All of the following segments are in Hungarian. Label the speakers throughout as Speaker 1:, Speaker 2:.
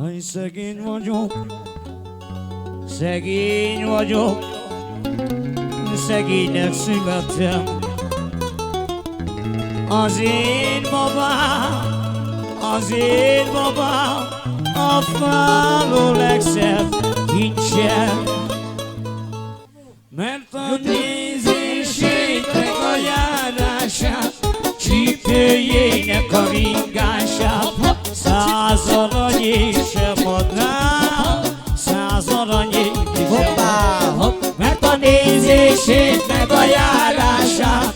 Speaker 1: Ay, szegény vagyok, szegény vagyok, szegénynek születtem. Az én babám, a falu legszebb kincsem. Mert a nézését meg a járását, csípőjének a ringását, 100 aranyért sem adnám, 100 aranyért sem adnám. Mert a nézését meg a járását,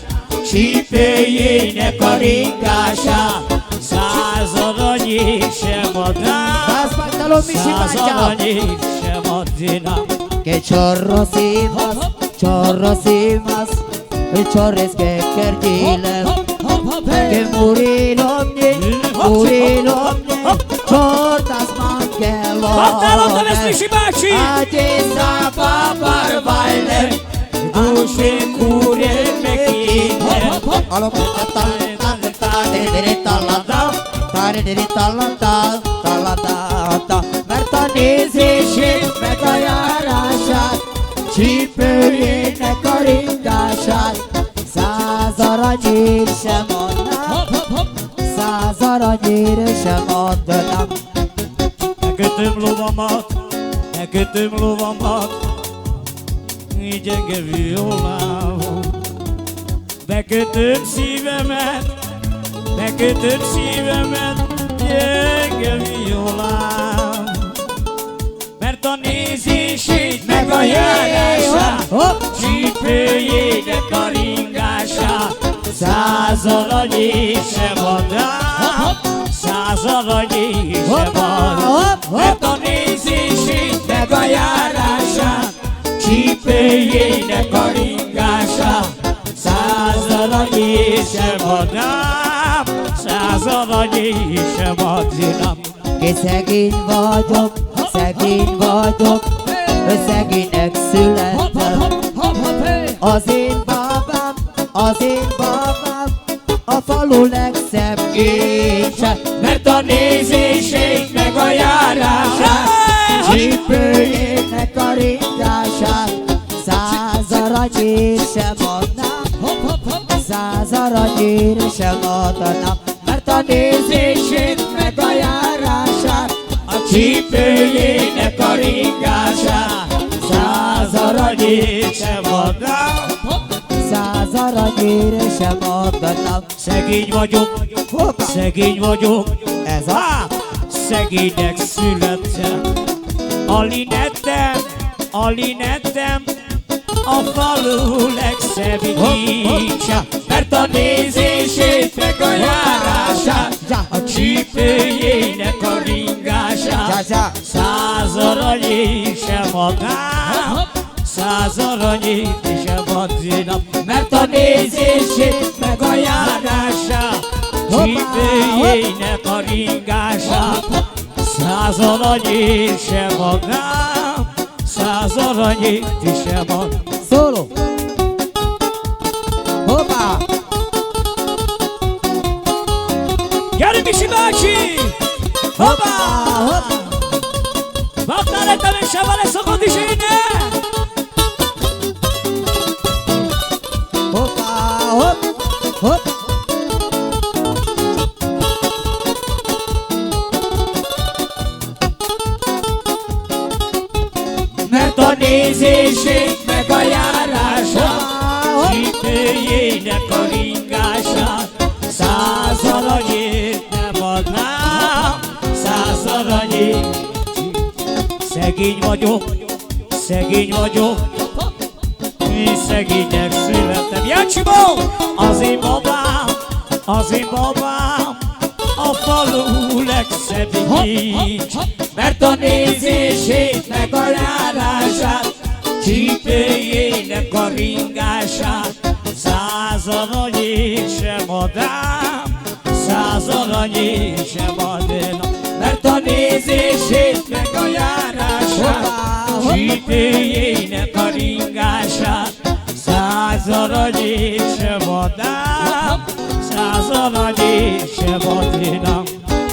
Speaker 1: csípőjének a ringását, 100 aranyért sem adnám, 100 aranyért sem adnám.
Speaker 2: Que chorros y más, el chorres que kergile, que murieron, chortas mangelos.
Speaker 1: Határoztam ezt, Misi bácsi!
Speaker 2: Agyészá papar baile,
Speaker 1: Dusén kúrén megéne.
Speaker 2: mert a nézését meg a járását, csípőjének a ringását, 100 aranyért sem adnám, 100 aranyért sem adnám.
Speaker 1: Megkötöm lovamat, így gyenge violával. Bekötöm szívemet, gyenge violával. Mert a nézését meg a járását, csípőjének a ringását, 100 aranyért sem adnám, 100 aranyért sem adnám. Mert a nézését meg a járását, csípőjének a ringását, 100 aranyért sem adnám, 100 aranyért sem adnám.
Speaker 2: Ki szegény vagyok, szegénynek születtem. Az én babám, a falu legszebb kincse.
Speaker 1: Mert a nézését meg a járását,
Speaker 2: csípőjének a ringását, 100 aranyért sem adnám, 100 aranyért sem adnám. Mert a nézését meg a járását,
Speaker 1: a csípőjének a ringását, 100 aranyért sem adnám,
Speaker 2: 100 aranyért sem adnám.
Speaker 1: Szegény vagyok, ez a szegénynek születtem. Alig nettem, a falu legszebb kincse. Mert a nézését meg a járását, a csípőjének a ringását, 100 aranyért sem adnám, 100 aranyért sem adnám. Mert a nézését meg a járását, csípőjének a ringását, 100 aranyért sem adnám, 100 aranyért sem adnám.
Speaker 2: Solo. Hoppá!
Speaker 1: Gyere, Misi bácsi! Hoppá! Vattál lettem és sem van ez szokott is éne!
Speaker 2: Hoppá! Hopp!
Speaker 1: Mert a nézését meg a járását, csípőjének a ringását, 100 aranyért nem adnám, 100 aranyért. Szegény vagyok, én szegénynek születtem. Jancsibó! Az én babám, a falu legszebb kincs. Mert a nézését meg a járását, csípőjének a ringását, 100 aranyért sem adnám, 100 aranyért sem adnám. Mert a nézését meg a járását, csípőjének a ringását, 100 aranyért sem adnám, 100 aranyért sem adnám.